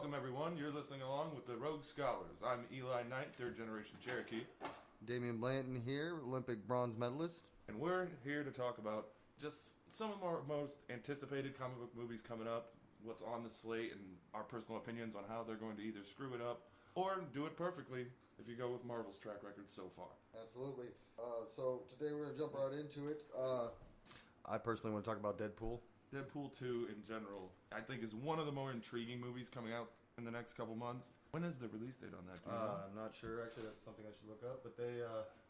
Welcome, everyone. You're listening along with the Rogue Scholars. I'm Eli Knight, third generation Cherokee. Damian Blanton here, Olympic bronze medalist. And we're here to talk about just some of our most anticipated comic book movies coming up, what's on the slate, and our personal opinions on how they're going to either screw it up or do it perfectly if you go with Marvel's track record so far. Absolutely. So today we're going to jump right into it. I personally want to talk about Deadpool. Deadpool 2 in general, I think, is one of the more intriguing movies coming out in the next couple months. When is the release date on that? I'm not sure. Actually, that's something I should look up. But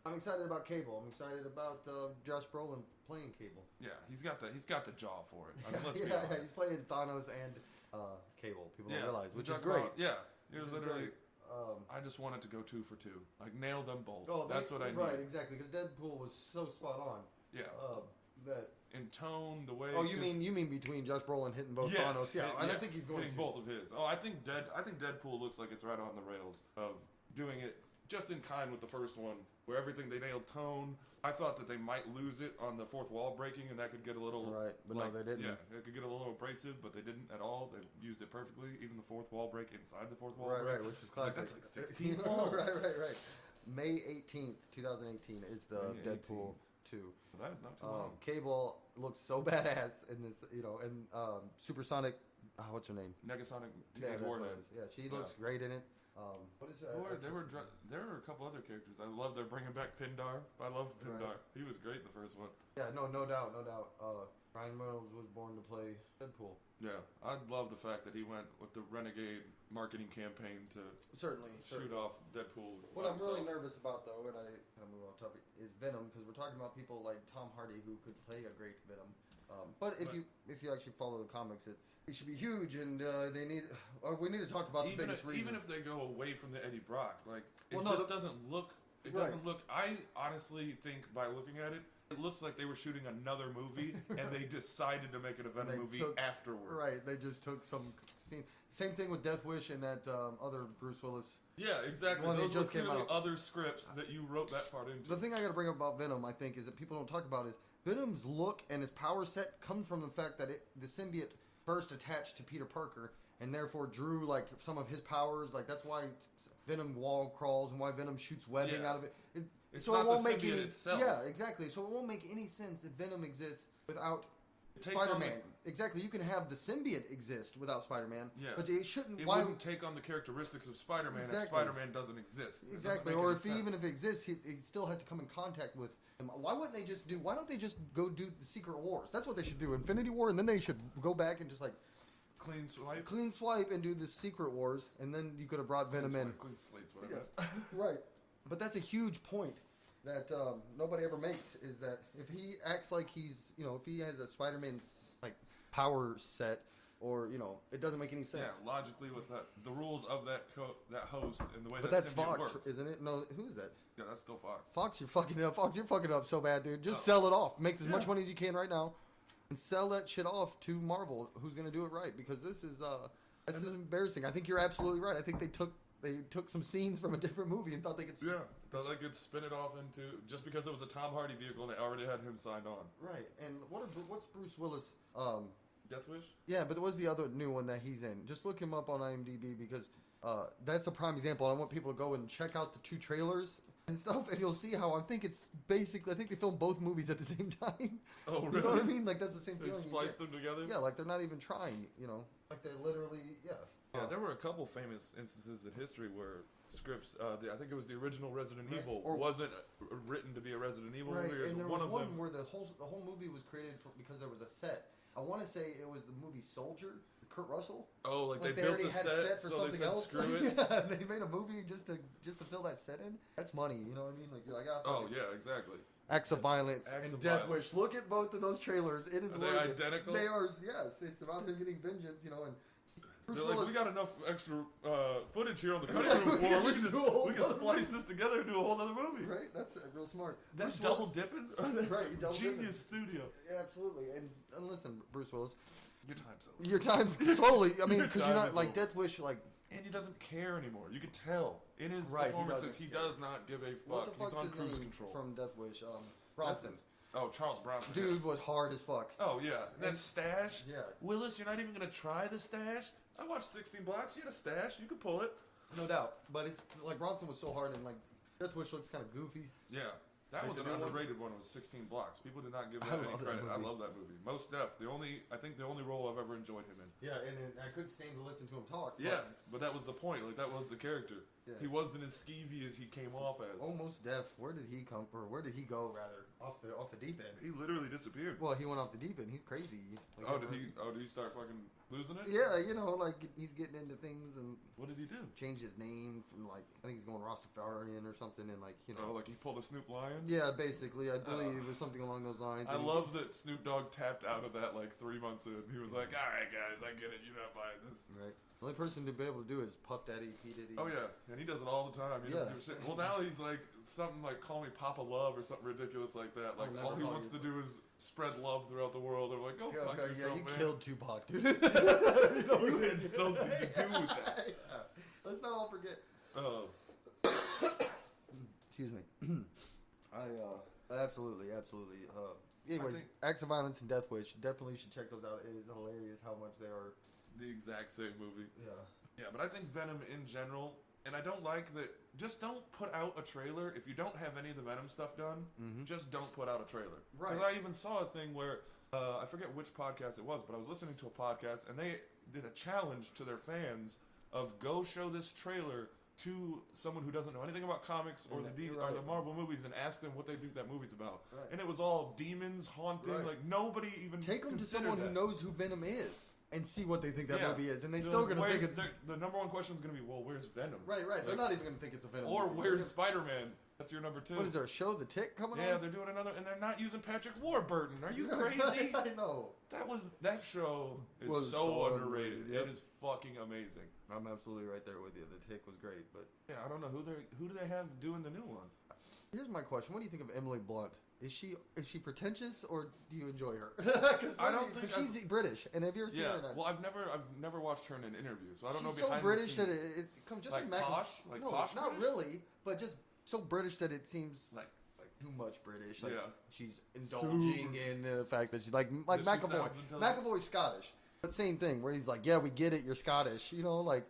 I'm excited about Cable. I'm excited about Josh Brolin playing Cable. Yeah, he's got the jaw for it. I mean, let's be yeah, honest. he's playing Thanos and Cable. People don't realize, which is great. You're literally. I just wanted to go 2 for 2, like nail them both. Oh, that's what I need. Right, exactly, because Deadpool was so spot on. Yeah. That in tone, the way. Oh, you mean between Josh Brolin hitting both Thanos? Yeah, and I think he's going hitting both of his. Oh, I think Deadpool looks like it's right on the rails of doing it just in kind with the first one, where everything they nailed tone. I thought that they might lose it on the fourth wall breaking, and that could get a little right, but no, they didn't. Yeah, it could get a little abrasive, but they didn't at all. They used it perfectly. Even the fourth wall break inside the fourth wall break, right, which was classic. That's like 16 walls. right. May 18th, 2018 is the May Deadpool 18th. 2. So that is not too long. Cable looks so badass in this, and Supersonic, what's her name? Negasonic Teenage Warhead. Yeah, she looks great in it. What is that? There were a couple other characters. I love they're bringing back Pindar. I loved Pindar. Right. He was great in the first one. Yeah, no doubt. Ryan Reynolds was born to play Deadpool. Yeah, I love the fact that he went with the Renegade marketing campaign to shoot off Deadpool. What I'm really nervous about, though, and I kind of move off topic, is Venom, because we're talking about people like Tom Hardy who could play a great Venom. But if you actually follow the comics, it should be huge, and we need to talk about the biggest reason. Even if they go away from the Eddie Brock, doesn't look. It doesn't look. I honestly think by looking at it, it looks like they were shooting another movie and they decided to make it a Venom movie afterward. Right, they just took some scene. Same thing with Death Wish and that other Bruce Willis. Yeah, exactly. Those were clearly other scripts that you wrote that part into. The thing I got to bring up about Venom, I think, is that people don't talk about is Venom's look and his power set comes from the fact that the symbiote first attached to Peter Parker and therefore drew like some of his powers. Like that's why Venom wall crawls and why Venom shoots webbing out of it. It's so not it won't the make symbiote any itself. Yeah, exactly. So it won't make any sense if Venom exists without Spider-Man. Exactly. You can have the symbiote exist without Spider-Man. Yeah. But it shouldn't. It wouldn't take on the characteristics of Spider-Man if Spider-Man doesn't exist. Exactly. Or even if it exists, he still has to come in contact with him. Why don't they just go do the Secret Wars? That's what they should do. Infinity War, and then they should go back and just like clean swipe and do the Secret Wars, and then you could have brought Venom in. Clean slates, whatever. Yeah. Right. But that's a huge point that nobody ever makes, is that if he acts like he's, if he has a Spider-Man like power set, or it doesn't make any sense. Yeah, logically with the rules of that host and the way but that that's Fox, works. Isn't it? No, who is that? Yeah, that's still Fox. Fox, you're fucking up. Fox, you're fucking up so bad, dude. Just sell it off. Make as much money as you can right now, and sell that shit off to Marvel, who's going to do it right, because this is embarrassing. I think you're absolutely right. I think they took some scenes from a different movie and thought they could thought they could spin it off into, just because it was a Tom Hardy vehicle and they already had him signed on. Right. And what's Bruce Willis Death Wish? Yeah, but what's the other new one that he's in? Just look him up on IMDb, because that's a prime example. I want people to go and check out the 2 trailers and stuff, and you'll see how I think they filmed both movies at the same time. Oh, really? You know what I mean? Like, that's the same feeling. They spliced them together? Yeah, like they're not even trying, Like they literally, Yeah, there were a couple famous instances in history where scripts, I think it was the original Resident Evil, wasn't written to be a Resident Evil movie. Right, and there was one where the whole movie was created because there was a set. I want to say it was the movie Soldier with Kurt Russell. Oh, like they built the set for so something they said else. Screw it. Yeah, they made a movie just to fill that set in. That's money, you know what I mean? Like you're like, yeah, exactly. Acts of Violence and Death Wish. Look at both of those trailers. It is. Are they identical? They are. Yes, it's about him getting vengeance, and. They're like, we got enough extra footage here on the cutting room floor. We can splice this together and do a whole other movie. Right? That's real smart. That's double dipping? That's right, double genius studio. Yeah, absolutely. And listen, Bruce Willis. Your time's over. Your time's slowly. I mean, because you're not, like, over. Death Wish, like... And he doesn't care anymore. You could tell. In his performances, he does not give a fuck. What the fuck's He's on his cruise name control. From Death Wish? Bronson. Oh, Charles Bronson. Dude was hard as fuck. Oh, yeah. That stash? Yeah. Willis, you're not even going to try the stash? I watched 16 Blacks. You had a stash. You could pull it. No doubt. But it's like Bronson was so hard and like Death Wish looks kind of goofy. Yeah. That was an underrated one. It was 16 Blocks. People did not give that any credit. I love that movie. Most Def. I think the only role I've ever enjoyed him in. Yeah, and I couldn't stand to listen to him talk. Yeah, but that was the point. Like, that was the character. Yeah. He wasn't as skeevy as he came off as. Almost Def. Where did he come from? Where did he go, rather? Off the deep end. He literally disappeared. Well, he went off the deep end. He's crazy. Like, Did he start fucking losing it? Yeah, you know, like, he's getting into things and... What did he do? Change his name from, like, I think he's going Rastafarian or something, and, like, you know... Oh, like he pulled a Snoop Lion? Yeah, basically. I believe it was something along those lines. I love that Snoop Dogg tapped out of that, like, 3 months in. He was like, alright, guys, I get it. You're not buying this. Right. The only person to be able to do is Puff Daddy, P. Diddy. Oh, yeah. And he does it all the time. He doesn't give a shit. Well, now he's, like, something like, call me Papa Love or something ridiculous like that. Like, all he wants to do is spread love throughout the world. They're like, go fuck yourself, you man. killed Tupac, dude. You had something to do with that. Yeah. Let's not all forget. Oh. Excuse me. Absolutely. Anyways, Acts of Violence and Death Wish, definitely should check those out. It is hilarious how much they are the exact same movie. Yeah. Yeah, but I think Venom in general, and I don't like that, just don't put out a trailer. If you don't have any of the Venom stuff done, just don't put out a trailer. Right. Because I even saw a thing where, I forget which podcast it was, but I was listening to a podcast, and they did a challenge to their fans of go show this trailer to someone who doesn't know anything about comics or or the Marvel movies and ask them what they think that movie's about. Right. And it was all demons, haunting, like nobody even take them to someone who knows who Venom is. And see what they think that movie is, and they're still going to think it's... The number one question is going to be, well, where's Venom? Right. Like, they're not even going to think it's a Venom or movie. Where's Spider-Man? That's your number 2. What is there, a show, The Tick, coming on? Yeah, they're doing another, and they're not using Patrick Warburton. Are you crazy? I know. That show is so underrated. Yep. It is fucking amazing. I'm absolutely right there with you. The Tick was great, but... Yeah, I don't know who do they have doing the new one? Here's my question. What do you think of Emily Blunt? Is she pretentious, or do you enjoy her? I don't think she's British. And have you ever seen her? Well, I've never watched her in an interview, so I don't know. She's so British that it comes just like posh, like no, posh. Not British? really, but just so British that it seems like too much British. Like she's Super. indulging in the fact that she's like McAvoy. McAvoy's Scottish, but same thing where he's like, yeah, we get it, you're Scottish. You know, like.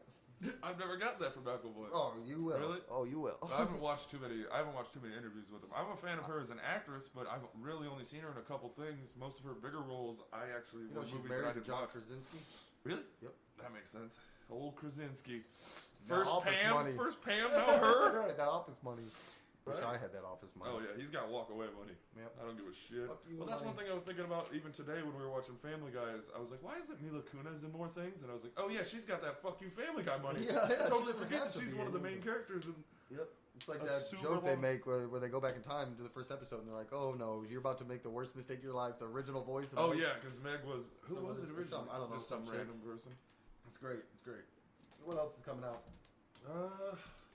I've never got that from McAvoy. Oh, you will. Really? Oh, you will. I haven't watched too many interviews with him. I'm a fan of her as an actress, but I've really only seen her in a couple things. Most of her bigger roles, I actually were movies she's married that I to John watch. Krasinski. Really? Yep. That makes sense. Old Krasinski. First Pam, now her. Right, that Office money. Wish I had that Office money. Oh yeah, he's got walk away money. Yep. I don't give a shit. Well, that's one thing I was thinking about even today when we were watching Family Guys. I was like, why isn't Mila Kunis in more things? And I was like, oh yeah, she's got that fuck you Family Guy money. Yeah, I totally forget that she's one of the main characters. Yep. It's like that joke they make where they go back in time to the first episode and they're like, oh no, you're about to make the worst mistake of your life. The original voice of Oh yeah, because Meg was... Who was it originally? I don't know. Just some random person. It's great. It's great. What else is coming out?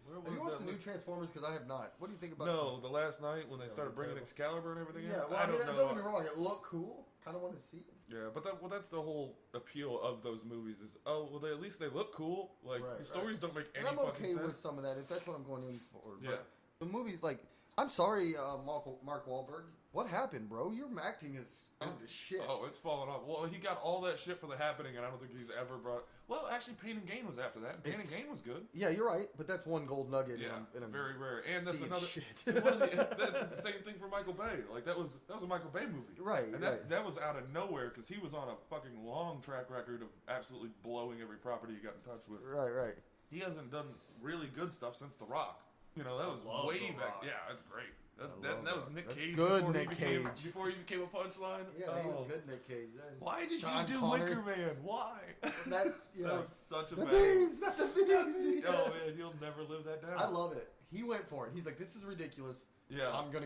Have you watched the new Transformers? Because I have not. What do you think about No, the last night when they started bringing Excalibur and everything in? Yeah, well, I mean, don't get me wrong. It looked cool. Kind of want to see it. Yeah, but that's the whole appeal of those movies is, at least they look cool. Like, the stories don't make any fucking sense. I'm okay with some of that if that's what I'm going in for. Yeah. The movies, like, I'm sorry, Mark Wahlberg. What happened, bro? Your acting is shit. Oh, it's fallen off. Well, he got all that shit for The Happening, and I don't think he's ever brought... Well, actually, Pain and Gain was after that. Pain and Gain was good. Yeah, you're right, but that's one gold nugget. Yeah, in a very rare. And that's another... Shit. That's the same thing for Michael Bay. Like, that was a Michael Bay movie. Right, and that was out of nowhere, because he was on a fucking long track record of absolutely blowing every property he got in touch with. Right. He hasn't done really good stuff since The Rock. You know, that was way back. Yeah, that's great. That was Nick Cage. Before he became a punchline. Yeah, he was good, Nick Cage. Why did you do Wicker Man? Why? That was such a bad. Not the bees. Oh man, you'll never live that down. I love it. He went for it. He's like, this is ridiculous. Yeah, I'm gonna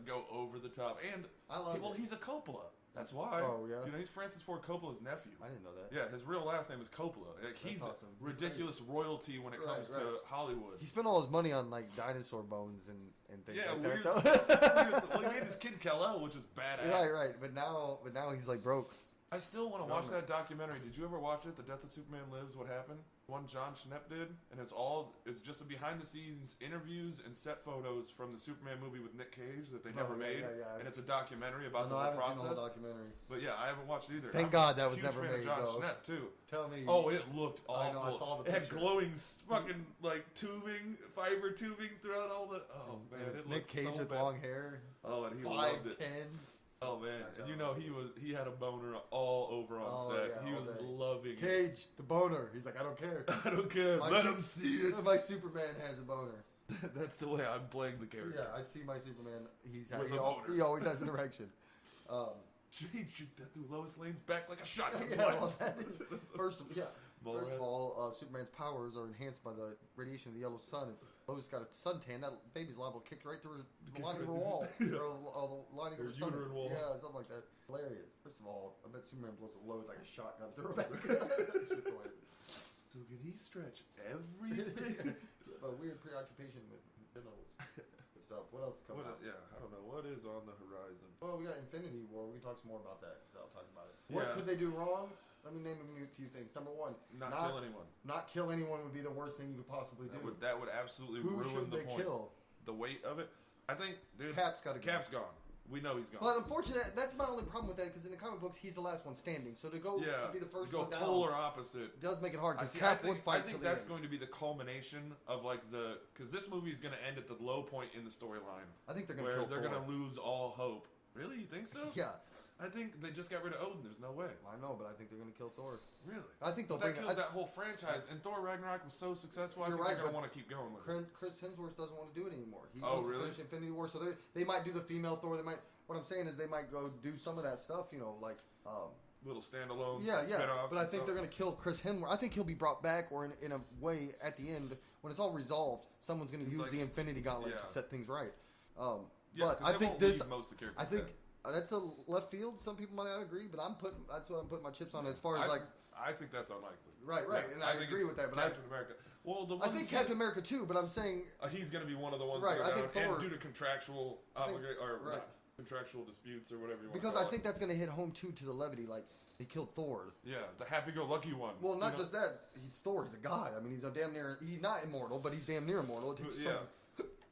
go over the top. And I love it. Well, he's a Coppola. That's why. Oh yeah. You know, he's Francis Ford Coppola's nephew. I didn't know that. Yeah, his real last name is Coppola. Like, he's awesome. Ridiculous royalty when it comes to Hollywood. He spent all his money on like dinosaur bones and things like weird that. Stuff. Well, he made his kid Kal-El, which is badass. Right. But now he's like broke. I still want to watch that documentary. Did you ever watch it? The Death of Superman Lives. What happened? one John Schnepp did, and it's just a behind the scenes interviews and set photos from the Superman movie with Nick Cage that they never made, and it's a documentary about the whole process. I haven't seen the whole documentary. But yeah, I haven't watched it either. Thank God that was never made. Huge fan of John Schnepp too. Tell me. Oh, it looked awful. I know, I saw the picture. It had glowing fucking like fiber tubing throughout all the. Oh man, it Nick Cage so with bad. long hair. Oh, and he loved it. 5'10". Oh man, and you know he had a boner all over on set. Yeah, he was loving Cage, the boner. He's like, I don't care. I don't care. Let him see it. My Superman has a boner. That's the way I'm playing the character. Yeah, I see my Superman. He always has an erection. He'd shoot that through Lois Lane's back like a shotgun. First of all, Superman's powers are enhanced by the radiation of the yellow sun. If Lois got a suntan, that baby's liable to kick right through the lining of her wall. Or the lining of her uterine wall. Yeah, something like that. Hilarious. First of all, I bet Superman blows a load like a shotgun through her back. Shit's hilarious. So can he stretch everything? A weird preoccupation with genitals stuff. What else is coming out? Yeah, I don't know. What is on the horizon? Well, we got Infinity War. We can talk some more about that because I'll talk about it. Yeah. What could they do wrong? Let me name a few things. Number one, not kill anyone. Not kill anyone would be the worst thing you could possibly do. That would absolutely ruin the point. Kill? The weight of it. I think, dude, Cap's got to go. Cap's gone. We know he's gone. But unfortunately, that's my only problem with that because in the comic books, he's the last one standing. So to be the first one down, polar opposite, does make it hard. Because Cap would fight. I think that's going to be the culmination of because this movie is going to end at the low point in the storyline. I think they're going to kill Thor. They're going to lose all hope. Really, you think so? Yeah. I think they just got rid of Odin. There's no way. I know, but I think they're going to kill Thor. Really? I think that kills that whole franchise. And Thor Ragnarok was so successful. I think they're going to want to keep going with it. Chris Hemsworth doesn't want to do it anymore. He wants to finish Infinity War, so they might do the female Thor. What I'm saying is they might go do some of that stuff. like little standalone. Spin-offs. But I think they're going to kill Chris Hemsworth. I think he'll be brought back, or in a way at the end when it's all resolved, someone's going to use the Infinity Gauntlet to set things right. But I think this. Most of the I think. That's a left field. Some people might not agree, but that's what I'm putting my chips on as far as I think that's unlikely. Right, and I agree with that. But Captain America. Well, I think Captain America too, but I'm saying he's going to be one of the ones. Right, that I think Thor, and due to contractual contractual disputes or whatever you want. Because I think that's going to hit home too to the levity. Like they killed Thor. Yeah, the happy-go-lucky one. Well, not just that. He's Thor. He's a god. I mean, he's not immortal, but he's damn near immortal.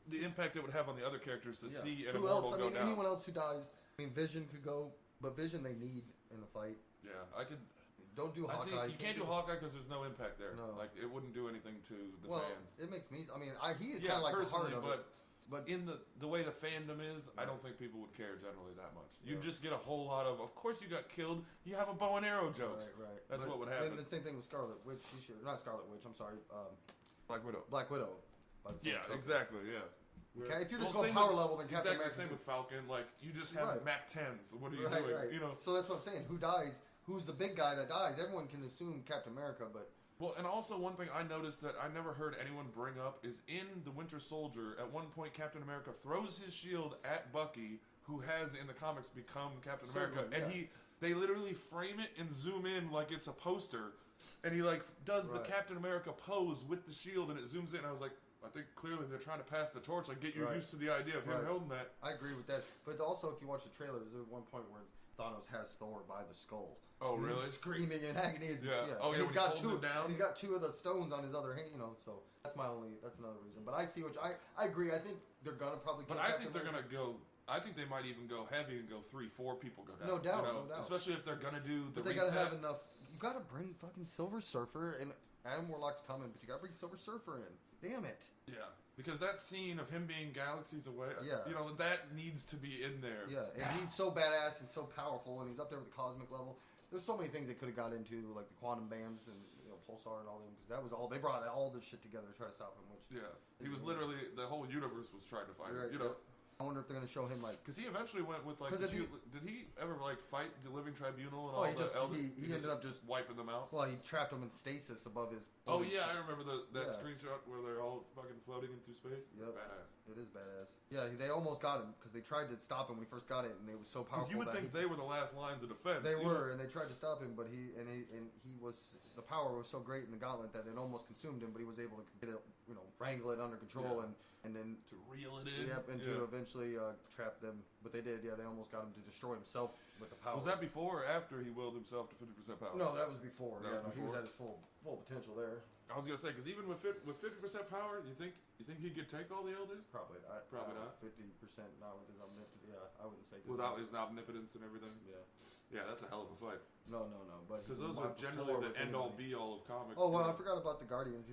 The impact it would have on the other characters to see an immortal go down. Anyone else who dies. I mean, Vision could go, but Vision they need in the fight. Yeah, I could. Don't do Hawkeye. You can't do Hawkeye because there's no impact there. No. Like it wouldn't do anything to the fans. It makes me. I mean, he is kind of like the heart of it. But in the way the fandom is, I don't think people would care generally that much. You'd just get a whole lot of course you got killed. You have a bow and arrow jokes. Right. That's what would happen. And the same thing with Scarlet Witch. Not Scarlet Witch. I'm sorry. Black Widow. Exactly. Yeah. Okay, if you're just going power level, then Captain America. Same with Falcon. Like you just have Mac 10s. What are you doing? Right. So that's what I'm saying. Who dies? Who's the big guy that dies? Everyone can assume Captain America, but and also one thing I noticed that I never heard anyone bring up is in the Winter Soldier. At one point, Captain America throws his shield at Bucky, who has in the comics become Captain America, and they literally frame it and zoom in like it's a poster, and he does the Captain America pose with the shield, and it zooms in. I was like. I think clearly they're trying to pass the torch, get you used to the idea of him holding that. I agree with that. But also, if you watch the trailer, there's one point where Thanos has Thor by the skull. Oh, really? Screaming in agony. Oh, yeah, he's got two down. He's got two of the stones on his other hand, so that's another reason. But I see I agree. I think they're going to probably kill I think they're going to go... I think they might even go heavy and go 3-4 people go down. No doubt, no doubt. Especially if they're going to do the reset. They got to have enough... You got to bring fucking Silver Surfer, and Adam Warlock's coming, but you got to bring Silver Surfer in. Damn it. Yeah. Because that scene of him being galaxies away, that needs to be in there. Yeah, and he's so badass and so powerful, and he's up there with the cosmic level. There's so many things they could have got into, like the quantum bands and Pulsar and all them, because that was all they brought all this shit together to try to stop him. He was literally the whole universe was trying to fight him. I wonder if they're going to show him because he eventually went with did he ever fight the Living Tribunal and all the elders? He ended up just wiping them out. Well, he trapped them in stasis above his. Oh yeah, I remember that screenshot where they're all fucking floating into space. It's badass. It is badass. Yeah, they almost got him because they tried to stop him when he first got it, and they was so powerful. Because you would think they were the last lines of defense. They were, and they tried to stop him, but he was the power was so great in the gauntlet that it almost consumed him, but he was able to get it, wrangle it under control and then to reel it in. Yep, and to eventually. eventually trapped them, but they did. Yeah, they almost got him to destroy himself with the power. Was that before or after he willed himself to 50% power? No, that was before. That was He was before? at his full potential there. I was gonna say because even with 50% power, you think he could take all the elders Probably not. Probably not. 50% not with his omnipotence. Yeah, I wouldn't say. without his omnipotence and everything? Yeah. Yeah, that's a hell of a fight. No. But Because he's those my are generally before the with end all anybody. be all of comics. Oh well, I forgot about the Guardians.